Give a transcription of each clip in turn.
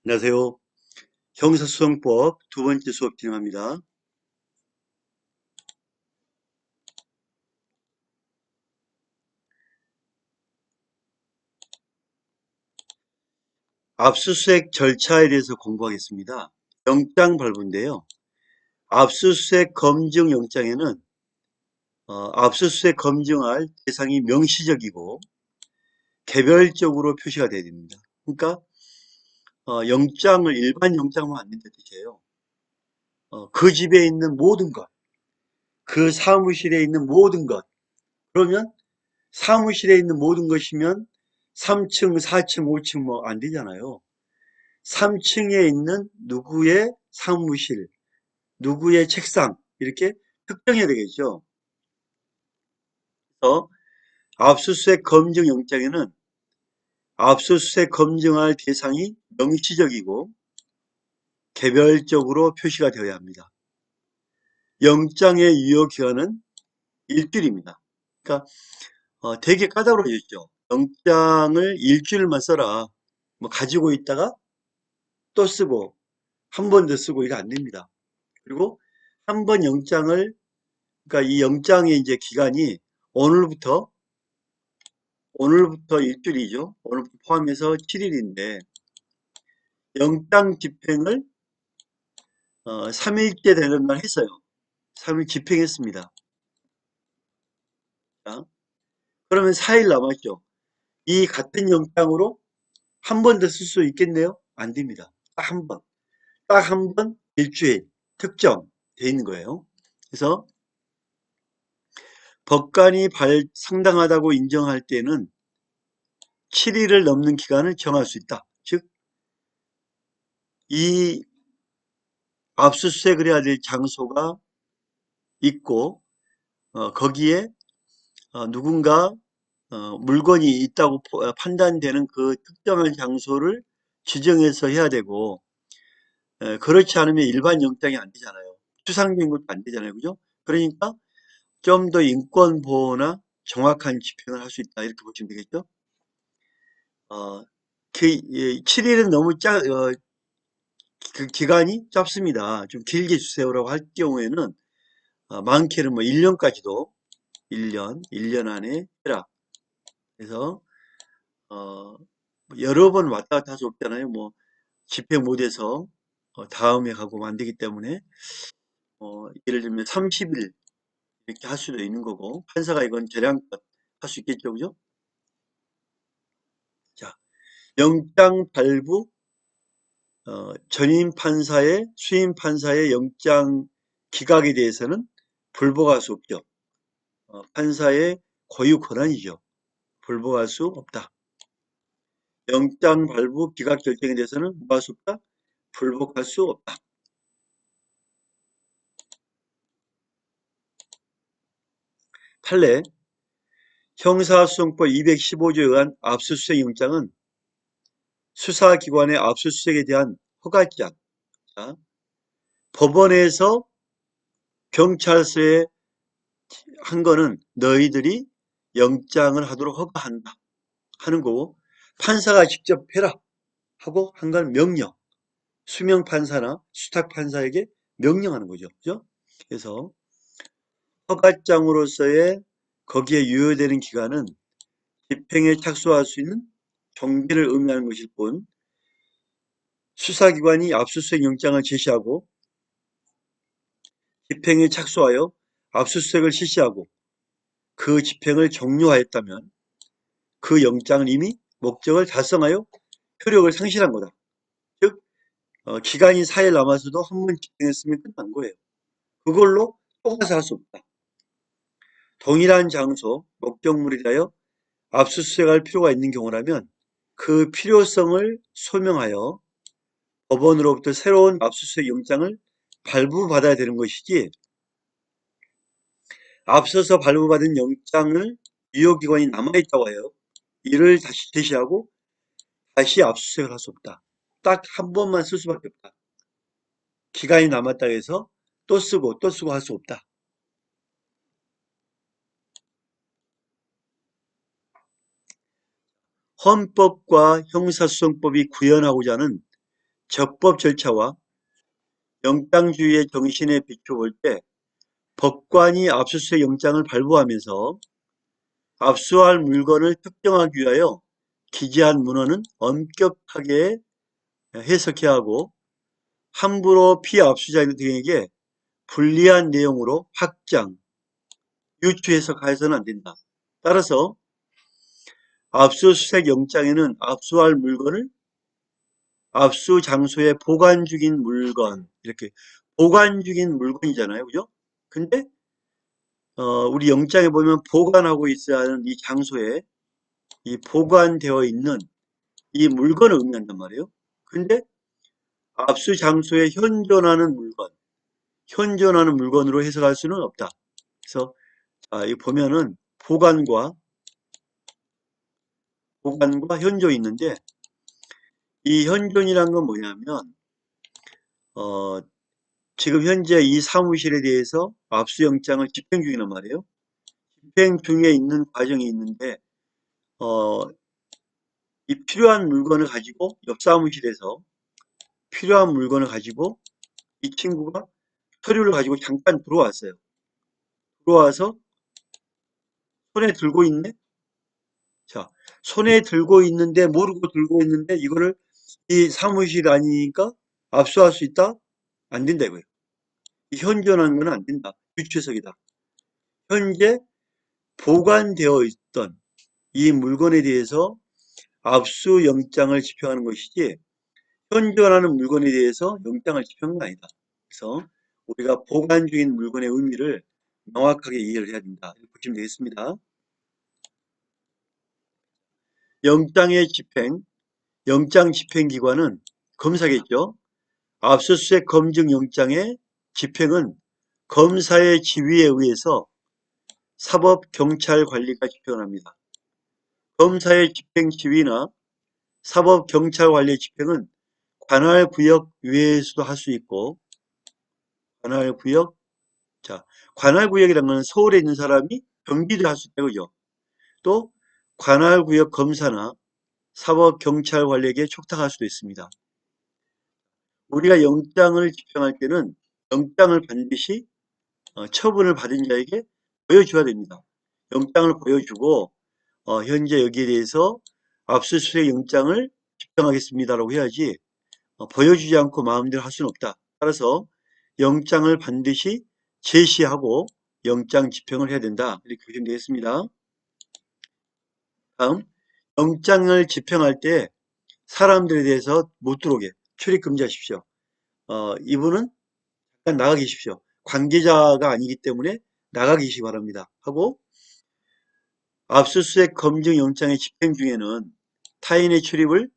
안녕하세요. 형사소송법 두 번째 수업 진행합니다. 압수수색 절차에 대해서 공부하겠습니다. 영장 발부인데요. 압수수색 검증 영장에는 압수수색 검증할 대상이 명시적이고 개별적으로 표시가 되어야 됩니다. 그러니까 영장을 일반 영장만 안 된다는 뜻이에요. 그 집에 있는 모든 것, 그 사무실에 있는 모든 것. 그러면 사무실에 있는 모든 것이면 3층, 4층, 5층 뭐 안 되잖아요. 3층에 있는 누구의 사무실, 누구의 책상 이렇게 특정해야 되겠죠. 그래서 압수수색 검증 영장에는 압수수색 검증할 대상이 명시적이고 개별적으로 표시가 되어야 합니다. 영장의 유효 기간은 일주일입니다. 그러니까 되게 까다로워졌죠. 영장을 일주일만 써라. 뭐 가지고 있다가 또 쓰고 한 번 더 쓰고 이거 안 됩니다. 그리고 한 번 영장을 그러니까 이 영장의 이제 기간이 오늘부터 일주일이죠. 오늘부터 포함해서 7일인데 영장 집행을 3일째 되는 날 했어요. 3일 집행했습니다. 자, 그러면 4일 남았죠. 이 같은 영장으로 한 번 더 쓸 수 있겠네요? 안 됩니다. 딱 한 번. 딱 한 번 일주일 특정 돼 있는 거예요. 그래서 법관이 상당하다고 인정할 때는 7일을 넘는 기간을 정할 수 있다. 즉, 이 압수수색을 해야 될 장소가 있고 거기에 누군가 물건이 있다고 판단되는 그 특정한 장소를 지정해서 해야 되고 그렇지 않으면 일반 영장이 안 되잖아요. 추상적인 것도 안 되잖아요. 그죠? 그러니까 좀 더 인권 보호나 정확한 집행을 할 수 있다. 이렇게 보시면 되겠죠? 어, 7일은 너무 그 기간이 짧습니다. 좀 길게 주세요라고 할 경우에는 많게는 뭐 1년까지도 1년 안에 해라. 그래서 어, 여러 번 왔다 갔다 할 수 없잖아요. 뭐 집행 못해서 다음에 가고 안 되기 때문에 예를 들면 30일 이렇게 할 수도 있는 거고 판사가 이건 재량껏 할 수 있겠죠, 그죠? 자, 영장 발부 전임 판사의 수임 판사의 영장 기각에 대해서는 불복할 수 없죠. 판사의 고유 권한이죠. 불복할 수 없다. 영장 발부 기각 결정에 대해서는 뭐 할 수 없다? 불복할 수 없다. 판례 형사소송법 215조에 의한 압수수색 영장은 수사기관의 압수수색에 대한 허가장, 자, 법원에서 경찰서에 한 거는 너희들이 영장을 하도록 허가한다 하는 거고 판사가 직접 해라 하고 한 건 명령, 수명 판사나 수탁 판사에게 명령하는 거죠. 그죠? 그래서 허가장으로서의 거기에 유효되는 기간은 집행에 착수할 수 있는 경비를 의미하는 것일 뿐 수사기관이 압수수색 영장을 제시하고 집행에 착수하여 압수수색을 실시하고 그 집행을 종료하였다면 그 영장은 이미 목적을 달성하여 효력을 상실한 거다. 즉 기간이 4일 남아서도 한 번 집행했으면 끝난 거예요. 그걸로 또 가서 할 수 없다. 동일한 장소, 목적물에 대하여 압수수색할 필요가 있는 경우라면 그 필요성을 소명하여 법원으로부터 새로운 압수수색 영장을 발부받아야 되는 것이지 앞서서 발부받은 영장을 유효기간이 남아있다고 해요. 이를 다시 제시하고 다시 압수수색을 할 수 없다. 딱 한 번만 쓸 수밖에 없다. 기간이 남았다 해서 또 쓰고 또 쓰고 할 수 없다. 헌법과 형사소송법이 구현하고자 하는 적법 절차와 영장주의의 정신에 비춰볼 때 법관이 압수수색 영장을 발부하면서 압수할 물건을 특정하기 위하여 기재한 문헌은 엄격하게 해석해야 하고 함부로 피압수자 등에게 불리한 내용으로 확장, 유추해석해서는 안 된다. 따라서 압수수색 영장에는 압수할 물건을 압수 장소에 보관 중인 물건, 이렇게 보관 중인 물건이잖아요. 그죠? 근데 우리 영장에 보면 보관하고 있어야 하는 이 장소에 이 보관되어 있는 이 물건을 의미한단 말이에요. 근데 압수 장소에 현존하는 물건, 현존하는 물건으로 해석할 수는 없다. 그래서 이 보면은 보관과 현존이 있는데 이 현존이란 건 뭐냐면 어, 지금 현재 이 사무실에 대해서 압수영장을 집행 중이란 말이에요. 집행 중에 있는 과정이 있는데 어, 이 필요한 물건을 가지고 옆 사무실에서 필요한 물건을 가지고 이 친구가 서류를 가지고 잠깐 들어왔어요. 들어와서 손에 들고 있네? 자, 손에 들고 있는데 모르고 들고 있는데 이거를 이 사무실 아니니까 압수할 수 있다? 안 된다 이거예요. 이 현존하는 건 안 된다. 유추해석이다. 현재 보관되어 있던 이 물건에 대해서 압수영장을 집행하는 것이지 현존하는 물건에 대해서 영장을 집행한 건 아니다. 그래서 우리가 보관 중인 물건의 의미를 명확하게 이해를 해야 된다. 이렇게 보시면 되겠습니다. 영장의 집행, 영장 집행기관은 검사겠죠. 압수수색 검증영장의 집행은 검사의 지휘에 의해서 사법경찰관리가 집행합니다. 검사의 집행 지휘나 사법경찰관리의 집행은 관할구역 외에서도 할 수 있고, 관할구역, 자, 관할구역이라는 건 서울에 있는 사람이 경기도 할 수 있다, 그죠? 또, 관할구역 검사나 사법경찰관리에게 촉탁할 수도 있습니다. 우리가 영장을 집행할 때는 영장을 반드시 처분을 받은 자에게 보여줘야 됩니다. 영장을 보여주고 현재 여기에 대해서 압수수색 영장을 집행하겠습니다라고 해야지 보여주지 않고 마음대로 할 수는 없다. 따라서 영장을 반드시 제시하고 영장 집행을 해야 된다. 이렇게 보시면 되겠습니다. 다음, 영장을 집행할 때 사람들에 대해서 못 들어오게 출입 금지하십시오. 이분은 잠깐 나가 계십시오. 관계자가 아니기 때문에 나가 계시기 바랍니다. 하고 압수수색 검증 영장의 집행 중에는 타인의 출입을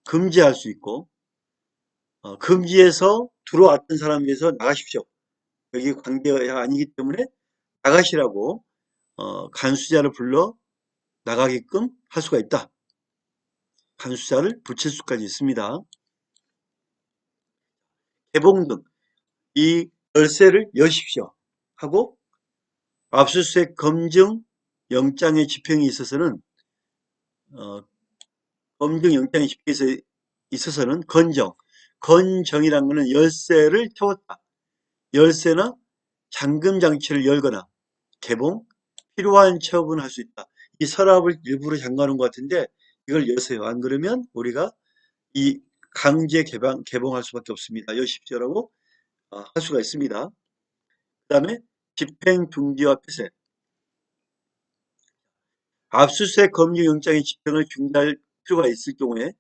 금지할 수 있고 금지해서 들어왔던 사람에 대해서 나가십시오. 여기 관계가 아니기 때문에 나가시라고 간수자를 불러 나가게끔 할 수가 있다. 간수자를 붙일 수까지 있습니다. 개봉 등 이 열쇠를 여십시오 하고 압수수색 검증 영장의 집행에 있어서는 검증 영장의 집행에 있어서는 건정이라는 것은 열쇠를 태웠다. 열쇠나 잠금 장치를 열거나 개봉, 필요한 처분을 할 수 있다. 이 서랍을 일부러 잠가놓은 것 같은데 이걸 여세요. 안 그러면 우리가 이 강제 개봉할 수밖에 없습니다. 여십시오라고 할 수가 있습니다. 그 다음에 집행 중지와 폐쇄. 압수수색 검증영장의 집행을 중지할 필요가 있을 경우에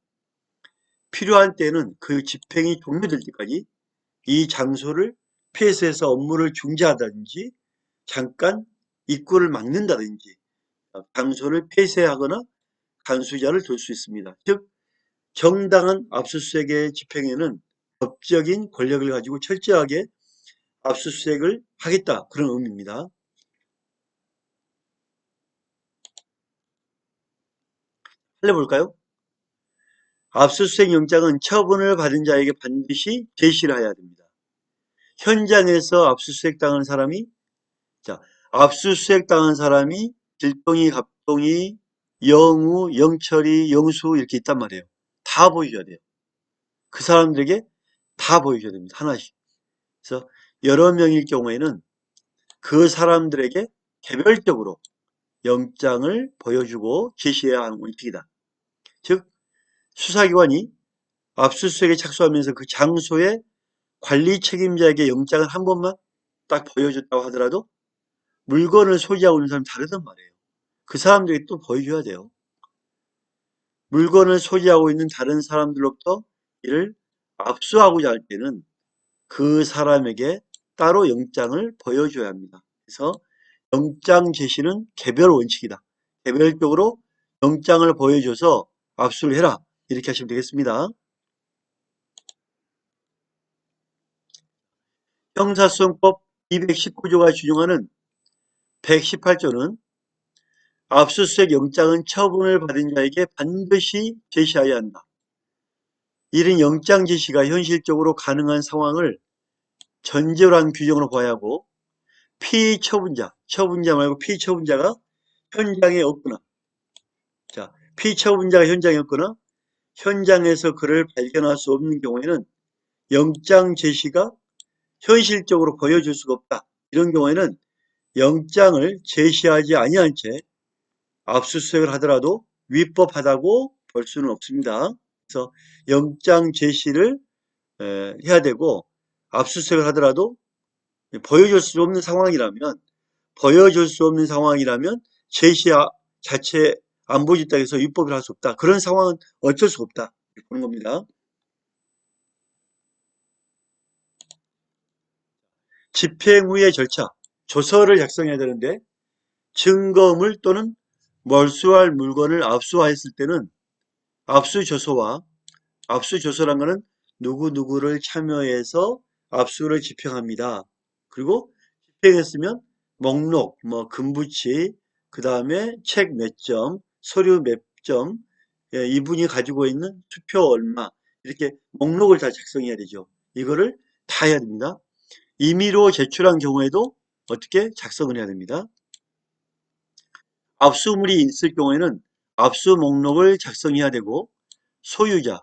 필요한 때는 그 집행이 종료될 때까지 이 장소를 폐쇄해서 업무를 중지하든지 잠깐 입구를 막는다든지 장소를 폐쇄하거나 간수자를 둘 수 있습니다. 즉 정당한 압수수색의 집행에는 법적인 권력을 가지고 철저하게 압수수색을 하겠다 그런 의미입니다. 할래볼까요? 압수수색 영장은 처분을 받은 자에게 반드시 제시를 해야 됩니다. 현장에서 압수수색 당한 사람이 압수수색 당한 사람이 길동이, 갑동이, 영우, 영철이, 영수 이렇게 있단 말이에요. 다 보여줘야 돼요. 그 사람들에게 다 보여줘야 됩니다. 하나씩. 그래서 여러 명일 경우에는 그 사람들에게 개별적으로 영장을 보여주고 제시해야 하는 원칙이다. 즉 수사기관이 압수수색에 착수하면서 그 장소의 관리 책임자에게 영장을 한 번만 딱 보여줬다고 하더라도 물건을 소지하고 있는 사람이 다르단 말이에요. 그 사람들에게 또 보여줘야 돼요. 물건을 소지하고 있는 다른 사람들로부터 이를 압수하고자 할 때는 그 사람에게 따로 영장을 보여줘야 합니다. 그래서 영장 제시는 개별 원칙이다. 개별적으로 영장을 보여줘서 압수를 해라. 이렇게 하시면 되겠습니다. 형사소송법 219조가 준용하는 118조는 압수수색 영장은 처분을 받은 자에게 반드시 제시해야 한다. 이런 영장 제시가 현실적으로 가능한 상황을 전제로 한 규정으로 봐야 하고 피처분자, 처분자 말고 피처분자가 현장에 없거나 자, 피처분자가 현장에 없거나 현장에서 그를 발견할 수 없는 경우에는 영장 제시가 현실적으로 보여줄 수가 없다. 이런 경우에는 영장을 제시하지 아니한 채 압수수색을 하더라도 위법하다고 볼 수는 없습니다. 그래서 영장 제시를 해야 되고 압수수색을 하더라도 보여줄 수 없는 상황이라면 제시 자체 안 보여줬다고 해서 위법을 할 수 없다. 그런 상황은 어쩔 수 없다. 이렇게 보는 겁니다. 집행 후의 절차, 조서를 작성해야 되는데 증거물 또는 몰수할 물건을 압수하였을 때는 압수조서와 압수조서란 것은 누구누구를 참여해서 압수를 집행합니다. 그리고 집행했으면 목록, 뭐 금부치, 그 다음에 책 몇 점, 서류 몇 점, 이분이 가지고 있는 수표 얼마 이렇게 목록을 다 작성해야 되죠. 이거를 다 해야 됩니다. 임의로 제출한 경우에도 어떻게 작성을 해야 됩니다. 압수물이 있을 경우에는 압수 목록을 작성해야 되고 소유자,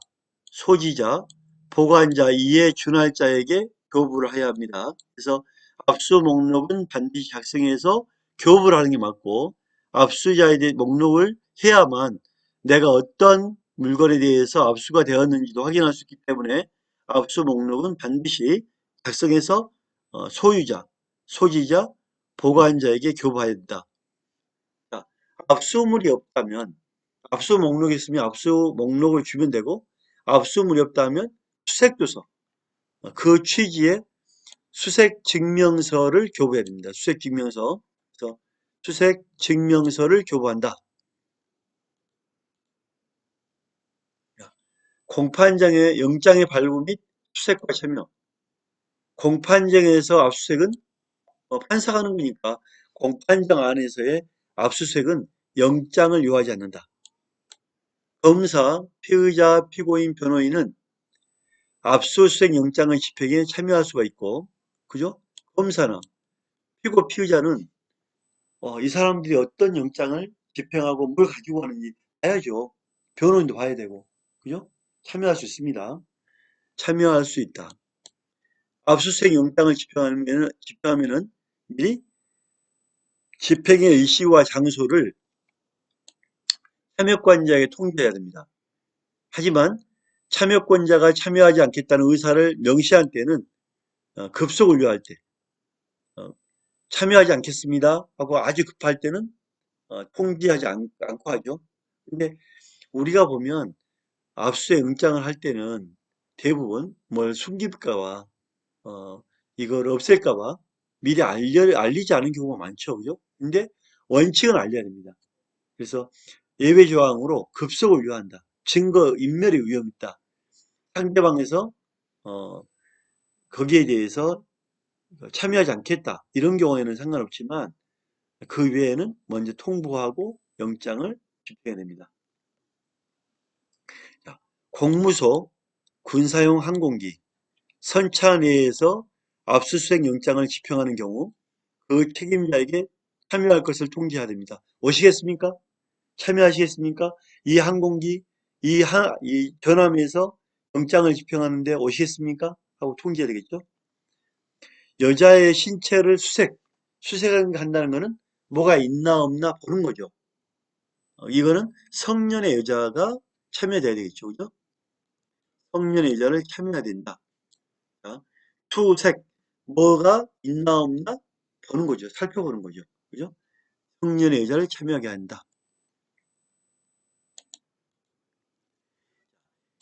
소지자, 보관자, 이에 준할 자에게 교부를 해야 합니다. 그래서 압수 목록은 반드시 작성해서 교부를 하는 게 맞고 압수자에 대해 목록을 해야만 내가 어떤 물건에 대해서 압수가 되었는지도 확인할 수 있기 때문에 압수 목록은 반드시 작성해서 소유자, 소지자, 보관자에게 교부해야 된다. 자, 압수물이 없다면 압수 목록이 있으면 압수 목록을 주면 되고 압수물이 없다면 수색조서 그 취지의 수색 증명서를 교부해야 됩니다. 수색 증명서. 그래서 수색 증명서를 교부한다. 공판장의 영장의 발부 및 수색과 참여. 공판장에서 압수수색은 판사가 하는 거니까 공판장 안에서의 압수수색은 영장을 요하지 않는다. 검사, 피의자, 피고인, 변호인은 압수수색 영장의 집행에 참여할 수가 있고, 그죠? 검사나 피의자는 이 사람들이 어떤 영장을 집행하고 뭘 가지고 가는지 봐야죠. 변호인도 봐야 되고, 그죠? 참여할 수 있습니다. 참여할 수 있다. 압수수색 영장을 집행하면은 미리 집행의 일시와 장소를 참여권자에게 통지해야 됩니다. 하지만 참여권자가 참여하지 않겠다는 의사를 명시한 때는 급속을 요할 때 어, 참여하지 않겠습니다 하고 아주 급할 때는 통지하지 않고 하죠. 근데 우리가 보면 압수수색 영장을 할 때는 대부분 뭘 숨길까 봐 이걸 없앨까 봐 미리 알리지 않은 경우가 많죠. 그죠? 근데 원칙은 알려야 됩니다. 그래서 예외 조항으로 급속을 요한다. 증거 인멸의 위험이 있다. 상대방에서 어, 거기에 대해서 참여하지 않겠다. 이런 경우에는 상관없지만 그 외에는 먼저 통보하고 영장을 집행해야 됩니다. 자, 공무소, 군사용 항공기, 선차 내에서 압수수색 영장을 집행하는 경우 그 책임자에게 참여할 것을 통지해야 됩니다. 오시겠습니까? 참여하시겠습니까? 이 항공기, 이 전함에서 영장을 집행하는데 오시겠습니까? 하고 통지해야 되겠죠. 여자의 신체를 수색한다는 거는 뭐가 있나 없나 보는 거죠. 이거는 성년의 여자가 참여돼야 되겠죠. 그죠? 성년의 여자를 참여해야 된다. 자, 투색, 뭐가 있나 없나 보는 거죠. 살펴보는 거죠. 그죠? 성년의 여자를 참여하게 한다.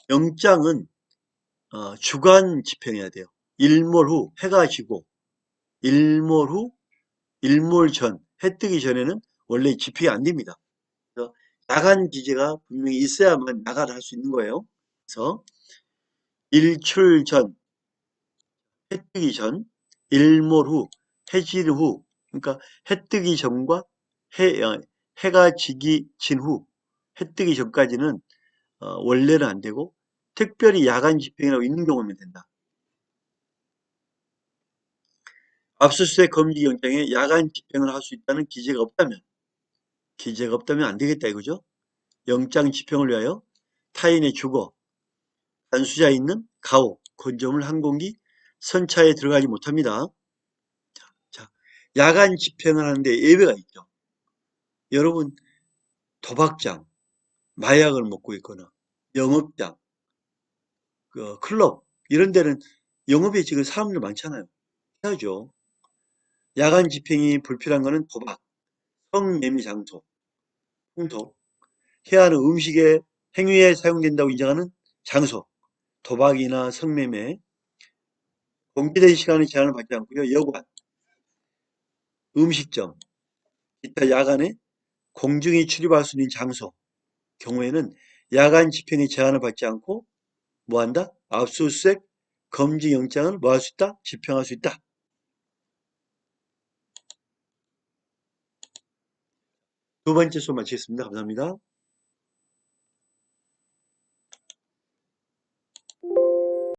영장은 주간 집행해야 돼요. 일몰 후 해가 지고 일몰 후 일몰 전 해 뜨기 전에는 원래 집행이 안 됩니다. 그래서 야간 기재가 분명히 있어야만 야간을 할 수 있는 거예요. 그래서 일출 전, 해 뜨기 전, 일몰 후, 해질 후, 그러니까 해 뜨기 전과 해가 지기 진 후, 해 뜨기 전까지는 원래는 안 되고 특별히 야간 집행이라고 있는 경우면 된다. 압수수색 금지 영장에 야간 집행을 할 수 있다는 기재가 없다면 안 되겠다 이거죠. 영장 집행을 위하여 타인의 주거, 단수자에 있는 가옥, 건조물 항공기, 선차에 들어가지 못합니다. 자, 야간 집행을 하는데 예외가 있죠. 여러분, 도박장, 마약을 먹고 있거나 영업장, 클럽 이런 데는 영업에 지금 사람들 많잖아요. 해야죠. 야간 집행이 불필요한 것은 도박, 성매매 장소, 풍토, 해야 하는 음식의 행위에 사용된다고 인정하는 장소, 도박이나 성매매, 공개된 시간의 제한을 받지 않고요. 여관, 음식점, 기타 야간에 공중이 출입할 수 있는 장소 경우에는 야간 집행의 제한을 받지 않고 뭐한다? 압수수색 금지 영장을 뭐 할 수 있다? 집행할 수 있다. 두 번째 수업 마치겠습니다. 감사합니다.